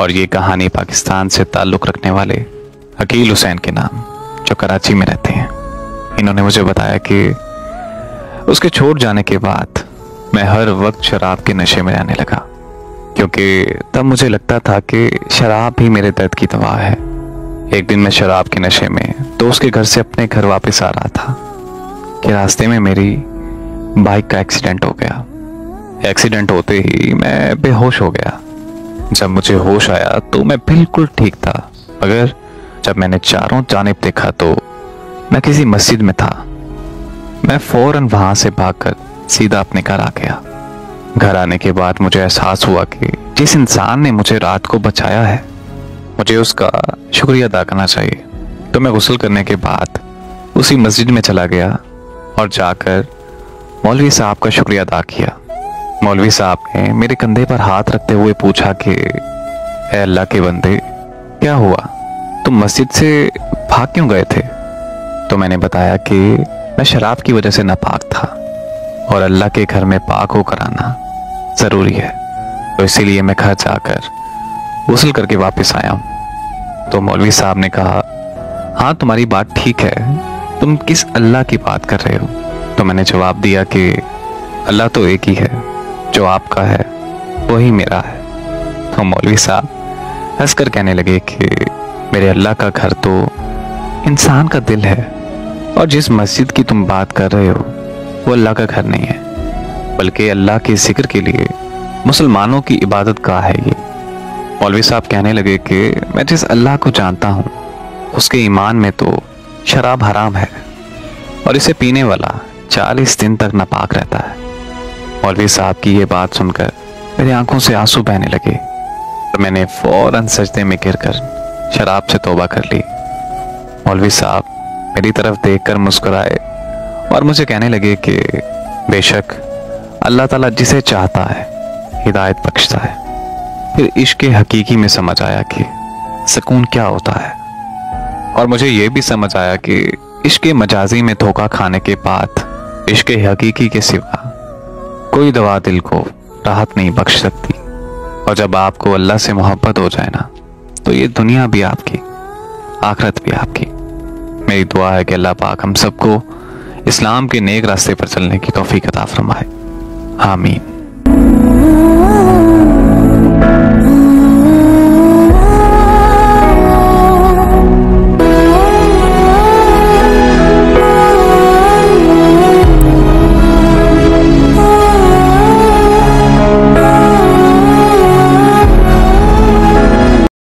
اور یہ کہانی پاکستان سے تعلق رکھنے والے عقیل حسین کے نام جو کراچی میں رہتے ہیں۔ انہوں نے مجھے بتایا کہ اس کے چھوڑ جانے کے بعد میں ہر وقت شراب کے نشے میں رہنے لگا، کیونکہ تب مجھے لگتا تھا کہ شراب ہی میرے درد کی دوا ہے۔ ایک دن میں شراب کے نشے میں دوست کے گھر سے اپنے گھر واپس آ رہا تھا کہ راستے میں میری بائک کا ایکسیڈنٹ ہو گیا۔ ایکسیڈنٹ ہوتے ہی میں بے ہوش ہو گیا۔ جب مجھے ہوش آیا تو میں بالکل ٹھیک تھا، مگر جب میں نے چاروں جانب دیکھا تو میں کسی مسجد میں تھا۔ میں فوراً وہاں سے بھاگ کر سیدھا اپنے گھر آ گیا۔ گھر آنے کے بعد مجھے احساس ہوا کہ جس انسان نے مجھے رات کو بچایا ہے مجھے اس کا شکریہ ادا کرنا چاہیے۔ تو میں غسل کرنے کے بعد اسی مسجد میں چلا گیا اور جا کر مولوی صاحب کا شکریہ ادا کیا۔ مولوی صاحب نے میرے کندھے پر ہاتھ رکھتے ہوئے پوچھا کہ اے اللہ کے بندے، کیا ہوا؟ تم مسجد سے بھاگ کیوں گئے تھے؟ تو میں نے بتایا کہ میں شراب کی وجہ سے ناپاک تھا اور اللہ کے گھر میں پاک ہو کر آنا ضروری ہے، تو اسی لیے میں گھر جا کر غسل کر کے واپس آیا ہوں۔ تو مولوی صاحب نے کہا، ہاں تمہاری بات ٹھیک ہے، تم کس اللہ کی بات کر رہے ہو؟ تو میں نے جواب دیا کہ اللہ تو ایک ہی ہے، جو آپ کا ہے وہی میرا ہے۔ تو مولوی صاحب ہنس کر کہنے لگے کہ میرے اللہ کا گھر تو انسان کا دل ہے، اور جس مسجد کی تم بات کر رہے ہو وہ اللہ کا گھر نہیں ہے، بلکہ اللہ کے ذکر کے لیے مسلمانوں کی عبادت گاہ ہے یہ۔ مولوی صاحب کہنے لگے کہ میں جس اللہ کو جانتا ہوں اس کے ایمان میں تو شراب حرام ہے اور اسے پینے والا 40 دن تک ناپاک رہتا ہے۔ مولوی صاحب کی یہ بات سن کر میری آنکھوں سے آنسو بہنے لگے، تو میں نے فوراً سجدے میں گر کر شراب سے توبہ کر لی۔ مولوی صاحب میری طرف دیکھ کر مسکرائے اور مجھے کہنے لگے کہ بے شک اللہ تعالیٰ جسے چاہتا ہے ہدایت بخشتا ہے۔ پھر عشق حقیقی میں سمجھ آیا کہ سکون کیا ہوتا ہے، اور مجھے یہ بھی سمجھ آیا کہ عشق مجازی میں دھوکہ کھانے کے بعد عشق حقیقی کے سوا کوئی دوا دل کو راحت نہیں بخش سکتی۔ اور جب آپ کو اللہ سے محبت ہو جائے نا تو یہ دنیا بھی آپ کی، آخرت بھی آپ کی۔ میری دعا ہے کہ اللہ پاک ہم سب کو اسلام کے نیک راستے پر چلنے کی توفیق عطا فرمائے، آمین۔